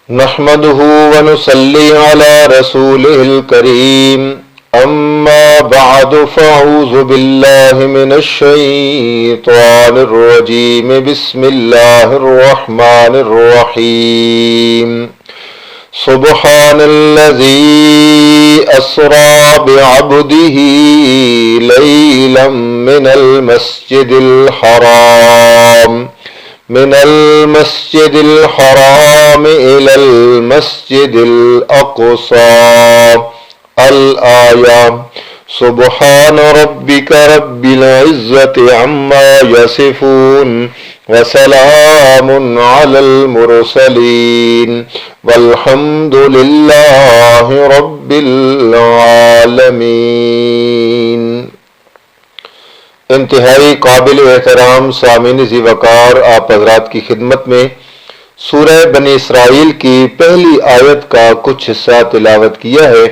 نحمده ونصلي على رسوله الكريم أما بعد فأعوذ بالله من الشيطان الرجيم بسم الله الرحمن الرحيم سبحان الذي أسرى بعبده ليلا من المسجد الحرام إلى المسجد الأقصى الآية سبحان ربك رب العزة عما يصفون وسلام على المرسلين والحمد لله رب العالمين۔ انتہائی قابل احترام سامعین ذی وقار، آپ حضرات کی خدمت میں سورہ بنی اسرائیل کی پہلی آیت کا کچھ حصہ تلاوت کیا ہے،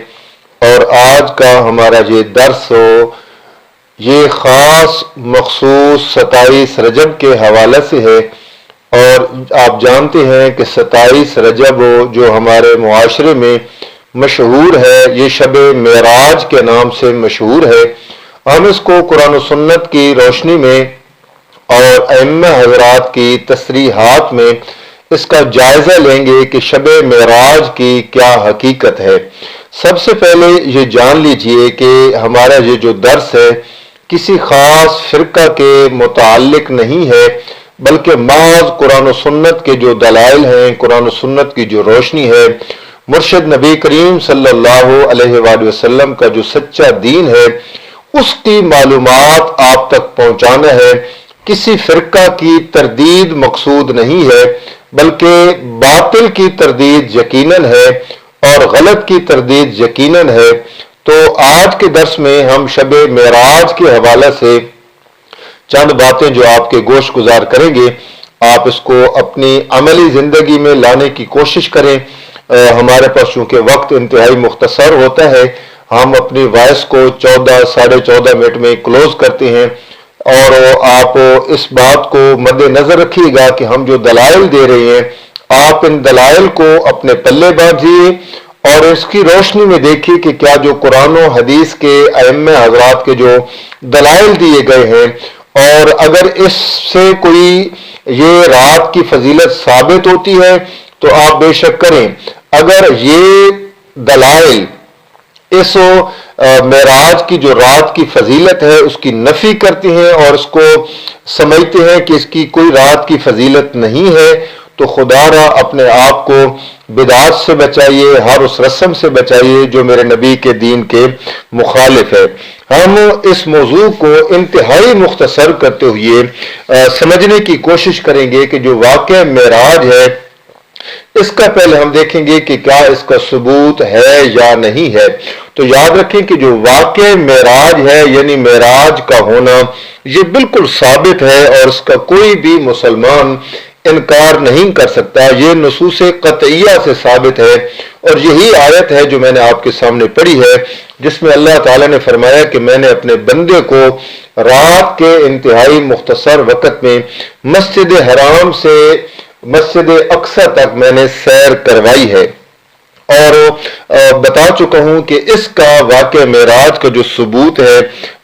اور آج کا ہمارا یہ درس یہ خاص مخصوص 27 رجب کے حوالے سے ہے۔ اور آپ جانتے ہیں کہ 27 رجب جو ہمارے معاشرے میں مشہور ہے، یہ شب معراج کے نام سے مشہور ہے۔ ہم اس کو قرآن و سنت کی روشنی میں اور ائمہ حضرات کی تصریحات میں اس کا جائزہ لیں گے کہ شب معراج کی کیا حقیقت ہے۔ سب سے پہلے یہ جان لیجئے کہ ہمارا یہ جو درس ہے کسی خاص فرقہ کے متعلق نہیں ہے، بلکہ محض قرآن و سنت کے جو دلائل ہیں، قرآن و سنت کی جو روشنی ہے، مرشد نبی کریم صلی اللہ علیہ وآلہ وسلم کا جو سچا دین ہے، اس کی معلومات آپ تک پہنچانا ہے۔ کسی فرقہ کی تردید مقصود نہیں ہے، بلکہ باطل کی تردید یقیناً ہے اور غلط کی تردید یقیناً ہے۔ تو آج کے درس میں ہم شب معراج کے حوالے سے چند باتیں جو آپ کے گوش گزار کریں گے، آپ اس کو اپنی عملی زندگی میں لانے کی کوشش کریں۔ ہمارے پاس چونکہ وقت انتہائی مختصر ہوتا ہے، ہم اپنی وائس کو 14-14.5 منٹ میں کلوز کرتے ہیں، اور آپ اس بات کو مد نظر رکھیے گا کہ ہم جو دلائل دے رہے ہیں، آپ ان دلائل کو اپنے پلے باندھیے اور اس کی روشنی میں دیکھیے کہ کیا جو قرآن و حدیث کے ائمہ حضرات کے جو دلائل دیے گئے ہیں، اور اگر اس سے کوئی یہ رات کی فضیلت ثابت ہوتی ہے تو آپ بے شک کریں۔ اگر یہ دلائل اس معراج کی جو رات کی فضیلت ہے اس کی نفی کرتے ہیں اور اس کو سمجھتے ہیں کہ اس کی کوئی رات کی فضیلت نہیں ہے، تو خدا را اپنے آپ کو بدعات سے بچائیے، ہر اس رسم سے بچائیے جو میرے نبی کے دین کے مخالف ہے۔ ہم اس موضوع کو انتہائی مختصر کرتے ہوئے سمجھنے کی کوشش کریں گے کہ جو واقعہ معراج ہے، اس کا پہلے ہم دیکھیں گے کہ کیا اس کا ثبوت ہے یا نہیں ہے۔ تو یاد رکھیں کہ جو واقع معراج ہے، یعنی معراج کا ہونا، یہ بالکل ثابت ہے اور اس کا کوئی بھی مسلمان انکار نہیں کر سکتا۔ یہ نصوص قطعیہ سے ثابت ہے، اور یہی آیت ہے جو میں نے آپ کے سامنے پڑھی ہے، جس میں اللہ تعالیٰ نے فرمایا کہ میں نے اپنے بندے کو رات کے انتہائی مختصر وقت میں مسجد حرام سے مسجد اقصی تک میں نے سیر کروائی ہے، اور بتا چکا ہوں کہ اس کا واقع معراج کا جو ثبوت ہے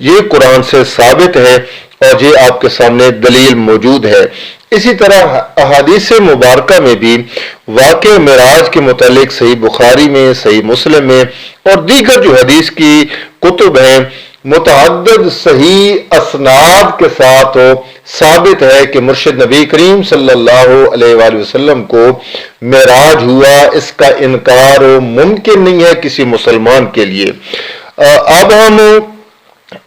یہ قرآن سے ثابت ہے، اور یہ آپ کے سامنے دلیل موجود ہے۔ اسی طرح احادیث مبارکہ میں بھی واقع معراج کے متعلق صحیح بخاری میں، صحیح مسلم میں اور دیگر جو حدیث کی کتب ہیں، متعدد صحیح اسناد کے ساتھ ثابت ہے کہ مرشد نبی کریم صلی اللہ علیہ وآلہ وسلم کو معراج ہوا۔ اس کا انکار ممکن نہیں ہے کسی مسلمان کے لیے۔ اب ہم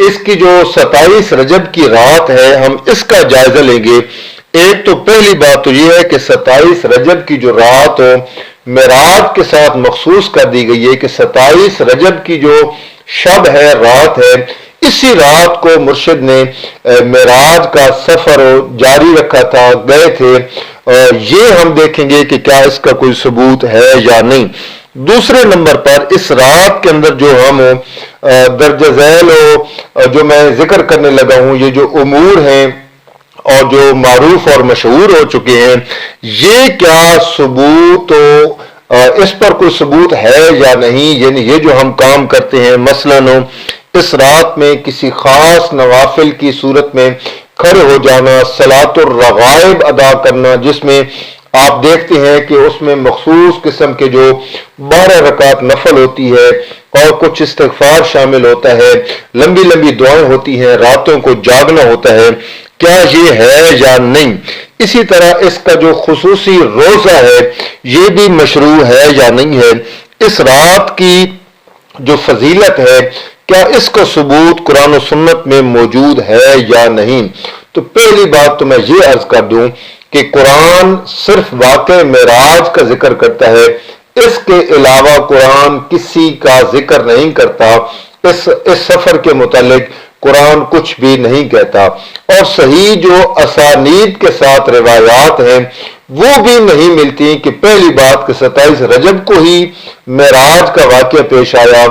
اس کی جو 27 رجب کی رات ہے، ہم اس کا جائزہ لیں گے۔ ایک تو پہلی بات تو یہ ہے کہ 27 رجب کی جو رات معراج کے ساتھ مخصوص کر دی گئی ہے کہ 27 رجب کی جو شب ہے، رات ہے، اسی رات کو مرشد نے معراج کا سفر جاری رکھا تھا، گئے تھے۔ یہ ہم دیکھیں گے کہ کیا اس کا کوئی ثبوت ہے یا نہیں۔ دوسرے نمبر پر اس رات کے اندر جو ہم درج ذیل جو میں ذکر کرنے لگا ہوں، یہ جو امور ہیں اور جو معروف اور مشہور ہو چکے ہیں، یہ کیا ثبوت اس پر کوئی ثبوت ہے یا نہیں، یعنی یہ جو ہم کام کرتے ہیں مثلاً اس رات میں کسی خاص نوافل کی صورت میں کھڑے ہو جانا، صلاۃ الرغائب ادا کرنا، جس میں آپ دیکھتے ہیں کہ اس میں مخصوص قسم کے جو 12 رکعت نفل ہوتی ہے اور کچھ استغفار شامل ہوتا ہے، لمبی لمبی دعائیں ہوتی ہیں، راتوں کو جاگنا ہوتا ہے، کیا یہ ہے یا نہیں؟ اسی طرح اس کا جو خصوصی روزہ ہے یہ بھی مشروع ہے یا نہیں ہے؟ اس رات کی جو فضیلت ہے کیا اس کا ثبوت قرآن و سنت میں موجود ہے یا نہیں؟ تو پہلی بات تو میں یہ عرض کر دوں کہ قرآن صرف واقع معراج کا ذکر کرتا ہے، اس کے علاوہ قرآن کسی کا ذکر نہیں کرتا، اس سفر کے متعلق قرآن کچھ بھی نہیں کہتا، اور صحیح جو اسانید کے ساتھ روایات ہیں وہ بھی نہیں ملتی کہ پہلی بات کہ 27 رجب کو ہی معراج کا واقعہ پیش آیا،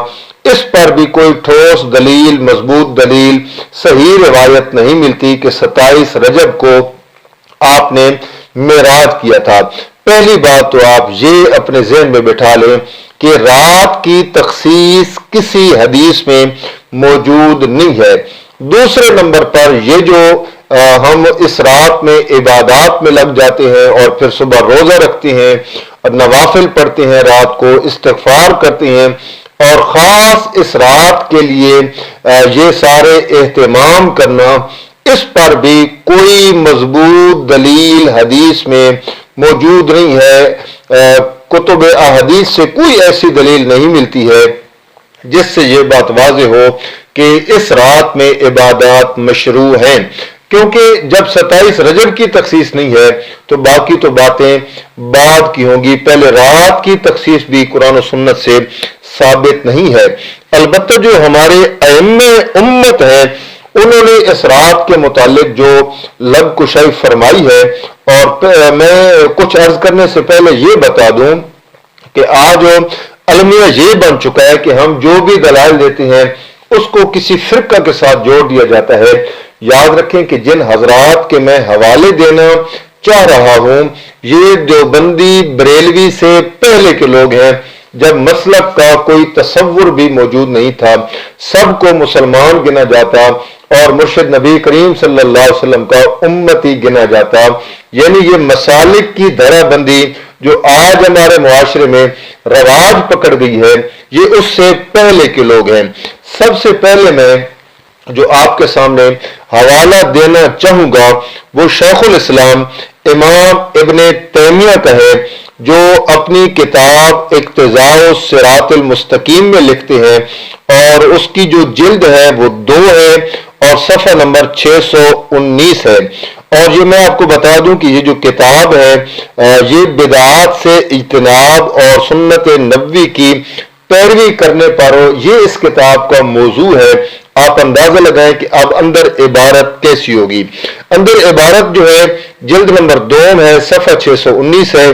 اس پر بھی کوئی ٹھوس دلیل، مضبوط دلیل، صحیح روایت نہیں ملتی کہ 27 رجب کو آپ نے معراج کیا تھا۔ پہلی بات تو آپ یہ اپنے ذہن میں بٹھا لیں کہ رات کی تخصیص کسی حدیث میں موجود نہیں ہے۔ دوسرے نمبر پر یہ جو ہم اس رات میں عبادات میں لگ جاتے ہیں اور پھر صبح روزہ رکھتے ہیں اور نوافل پڑھتے ہیں، رات کو استغفار کرتے ہیں، اور خاص اس رات کے لیے یہ سارے اہتمام کرنا، اس پر بھی کوئی مضبوط دلیل حدیث میں موجود نہیں ہے۔ کتب احادیث سے کوئی ایسی دلیل نہیں ملتی ہے جس سے یہ بات واضح ہو کہ اس رات میں عبادات مشروع ہیں، کیونکہ جب 27 رجب کی تخصیص نہیں ہے تو باقی تو باتیں بعد کی ہوں گی۔ پہلے رات کی تخصیص بھی قرآن و سنت سے ثابت نہیں ہے۔ البتہ جو ہمارے ائمہ امت ہیں انہوں نے اس رات کے متعلق جو لب کشائی فرمائی ہے، اور میں کچھ عرض کرنے سے پہلے یہ بتا دوں کہ آج المیہ یہ بن چکا ہے کہ ہم جو بھی دلائل دیتے ہیں اس کو کسی فرقہ کے ساتھ جوڑ دیا جاتا ہے۔ یاد رکھیں کہ جن حضرات کے میں حوالے دینا چاہ رہا ہوں یہ دیوبندی بریلوی سے پہلے کے لوگ ہیں، جب مسلک کا کوئی تصور بھی موجود نہیں تھا، سب کو مسلمان گنا جاتا اور مرشد نبی کریم صلی اللہ علیہ وسلم کا امتی گنا جاتا۔ یعنی یہ مسالک کی دھرا بندی جو آج ہمارے معاشرے میں رواج پکڑ گئی ہے یہ اس سے پہلے کے لوگ ہیں۔ سب سے پہلے میں جو آپ کے سامنے حوالہ دینا چاہوں گا وہ شیخ الاسلام امام ابن تیمیہ کا ہے، جو اپنی کتاب اقتضاء الصراط المستقیم میں لکھتے ہیں، اور اس کی جو جلد ہے وہ 2 ہے اور صفحہ نمبر 619 ہے۔ اور یہ میں آپ کو بتا دوں کہ یہ جو کتاب ہے یہ بدعات سے اجتناب اور سنت نبوی کی پیروی کرنے پر یہ اس کتاب کا موضوع ہے۔ آپ اندازہ لگائیں کہ اب اندر عبارت کیسی ہوگی۔ اندر عبارت جو ہے جلد نمبر 2 ہے، صفحہ 619 ہے۔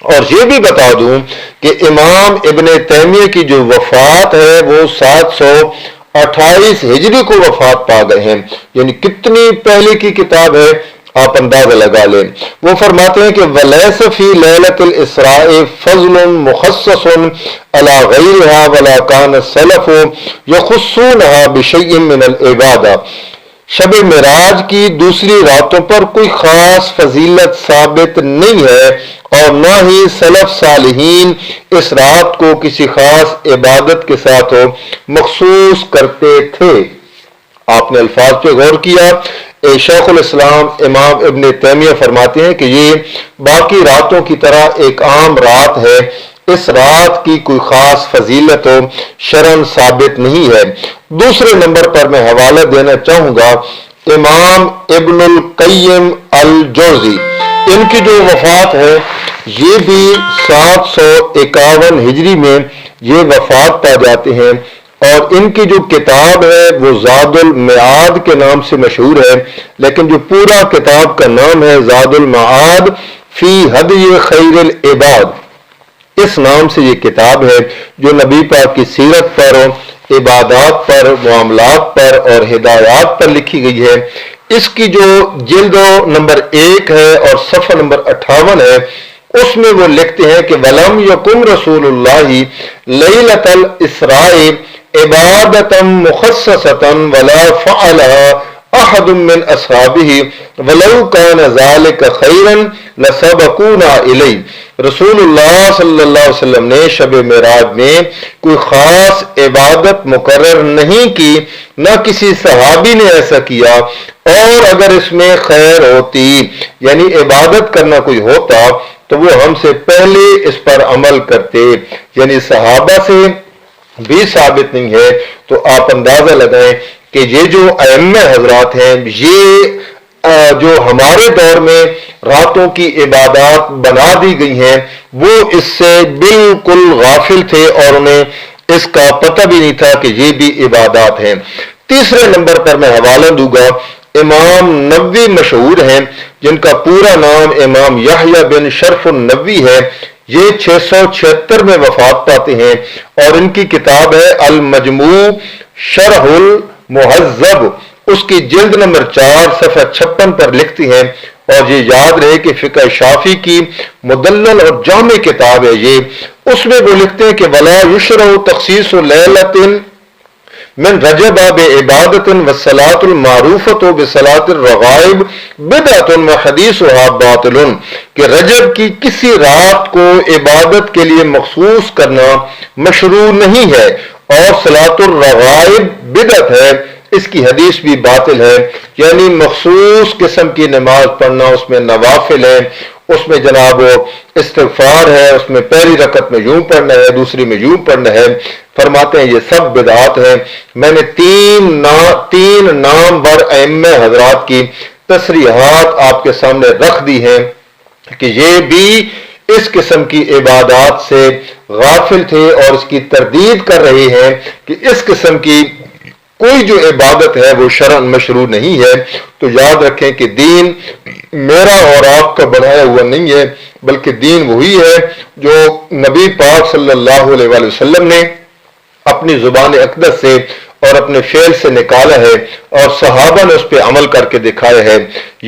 اور یہ بھی بتا دوں کہ امام ابن تیمیہ کی جو وفات ہے وہ 728 ہجری کو وفات پا گئے ہیں، یعنی کتنی پہلے کی کتاب ہے آپ اندازہ لگا لیں۔ وہ فرماتے ہیں کہ وَلَيْسَ فِي لَيْلَةِ الْإِسْرَاءِ فَضْلٌ مُخَصَّصٌ عَلَى غَيْرِهَا وَلَا كَانَ السَّلَفُ يَخُصُّونَهَا بِشَيْءٍ مِّنَ الْعِبَادَةِ۔ شب معراج کی دوسری راتوں پر کوئی خاص فضیلت ثابت نہیں ہے، اور نہ ہی سلف صالحین اس رات کو کسی خاص عبادت کے ساتھ مخصوص کرتے تھے۔ آپ نے الفاظ پہ غور کیا؟ شیخ الاسلام امام ابن تیمیہ فرماتے ہیں کہ یہ باقی راتوں کی طرح ایک عام رات ہے، اس رات کی کوئی خاص فضیلت شرعاً ثابت نہیں ہے۔ دوسرے نمبر پر میں حوالہ دینا چاہوں گا امام ابن القیم الجوزی، ان کی جو وفات ہے یہ بھی 751 ہجری میں یہ وفات پا جاتے ہیں، اور ان کی جو کتاب ہے وہ زاد المعاد کے نام سے مشہور ہے، لیکن جو پورا کتاب کا نام ہے زاد المعاد فی ہدی خیر العباد، اس نام سے یہ کتاب ہے جو نبی پاک کی سیرت پر، عبادات پر، معاملات پر اور ہدایات پر لکھی گئی ہے۔ اس کی جو جلد نمبر 1 ہے اور صفحہ نمبر 58 ہے، اس میں وہ لکھتے ہیں کہ وَلَمْ يَكُنْ رَسُولُ اللَّهِ لَيْلَةَ الْإِسْرَاءِ عِبَادَةً مُخَصَّصَةً وَلَا فَعَلَهَا احد من اصحابه ولو كان ذلك خيرا لسبقونا الیہ۔ رسول اللہ صلی اللہ علیہ وسلم نے شب معراج میں کوئی خاص عبادت مقرر نہیں کی، نہ کسی صحابی نے ایسا کیا، اور اگر اس میں خیر ہوتی یعنی عبادت کرنا کوئی ہوتا تو وہ ہم سے پہلے اس پر عمل کرتے، یعنی صحابہ سے بھی ثابت نہیں ہے۔ تو آپ اندازہ لگائیں کہ یہ جو ائمہ حضرات ہیں، یہ جو ہمارے دور میں راتوں کی عبادات بنا دی گئی ہیں، وہ اس سے بالکل غافل تھے اور انہیں اس کا پتہ بھی نہیں تھا کہ یہ بھی عبادات ہیں۔ تیسرے نمبر پر میں حوالہ دوں گا، امام نووی مشہور ہیں، جن کا پورا نام امام یحییٰ بن شرف النووی ہے۔ یہ 676 میں وفات پاتے ہیں اور ان کی کتاب ہے المجموع شرح المہذب، اس کی جلد نمبر 4 صفحہ 56 پر لکھتی ہیں، اور یہ یاد رہے کہ فقہ شافعی کی مدلل اور جامع کتاب ہے یہ۔ اس میں وہ لکھتے ہیں کہ ولا یشرع تخصیص لیلۃ من رجب بعبادۃ والصلاۃ المعروفۃ بصلاۃ الرغائب بدعۃ وحدیثها باطل، کہ رجب کی کسی رات کو عبادت کے لیے مخصوص کرنا مشروع نہیں ہے، اور صلاۃ الرغائب بدعت ہے، اس کی حدیث بھی باطل ہے۔ یعنی مخصوص قسم کی نماز پڑھنا، اس میں نوافل ہے، اس میں جناب استغفار ہے، اس میں پہلی رکعت میں یوں پڑھنا ہے، دوسری میں یوں پڑھنا ہے، فرماتے ہیں یہ سب بدعات ہیں۔ میں نے تین نامور ائمہ حضرات کی تصریحات آپ کے سامنے رکھ دی ہیں کہ یہ بھی اس قسم کی عبادات سے غافل تھے اور اس کی تردید کر رہے ہیں کہ اس قسم کی کوئی جو عبادت ہے وہ شرعاً مشروع نہیں ہے۔ تو یاد رکھیں کہ دین میرا اور آپ کا بنایا ہوا نہیں ہے، بلکہ دین وہی ہے جو نبی پاک صلی اللہ علیہ وآلہ وسلم نے اپنی زبان اقدس سے اور اپنے فعل سے نکالا ہے، اور صحابہ نے اس پہ عمل کر کے دکھایا ہے۔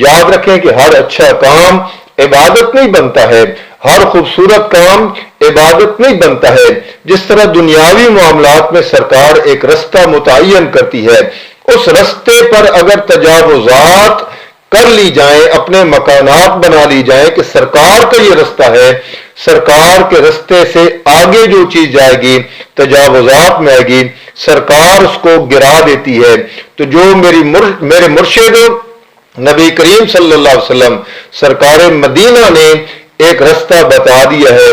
یاد رکھیں کہ ہر اچھا کام عبادت نہیں بنتا ہے، ہر خوبصورت کام عبادت نہیں بنتا ہے۔ جس طرح دنیاوی معاملات میں سرکار ایک رستہ متعین کرتی ہے، اس رستے پر اگر تجاوزات کر لی جائیں، اپنے مکانات بنا لی جائیں کہ سرکار کا یہ رستہ ہے، سرکار کے رستے سے آگے جو چیز جائے گی تجاوزات میں آئے گی، سرکار اس کو گرا دیتی ہے۔ تو جو میرے مرشد نبی کریم صلی اللہ علیہ وسلم سرکار مدینہ نے ایک رستہ بتا دیا ہے،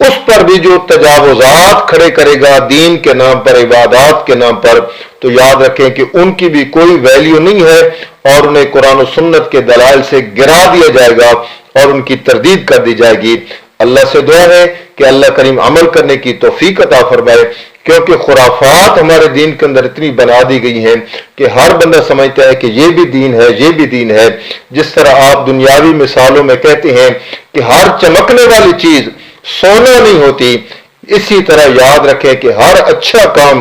اس پر بھی جو تجاوزات کھڑے کرے گا دین کے نام پر، عبادات کے نام پر، تو یاد رکھیں کہ ان کی بھی کوئی ویلیو نہیں ہے، اور انہیں قرآن و سنت کے دلائل سے گرا دیا جائے گا اور ان کی تردید کر دی جائے گی۔ اللہ سے دعا ہے کہ اللہ کریم عمل کرنے کی توفیق عطا فرمائے، کیونکہ خرافات ہمارے دین کے اندر اتنی بنا دی گئی ہیں کہ ہر بندہ سمجھتا ہے کہ یہ بھی دین ہے، یہ بھی دین ہے۔ جس طرح آپ دنیاوی مثالوں میں کہتے ہیں کہ ہر چمکنے والی چیز سونا نہیں ہوتی، اسی طرح یاد رکھیں کہ ہر اچھا کام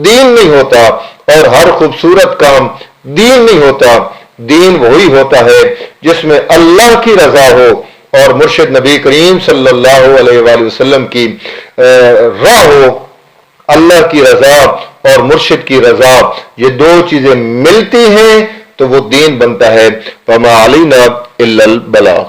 دین نہیں ہوتا اور ہر خوبصورت کام دین نہیں ہوتا۔ دین وہی ہوتا ہے جس میں اللہ کی رضا ہو اور مرشد نبی کریم صلی اللہ علیہ وآلہ وسلم کی راہ ہو۔ اللہ کی رضا اور مرشد کی رضا، یہ دو چیزیں ملتی ہیں تو وہ دین بنتا ہے۔ وما علینا الا البلاغ۔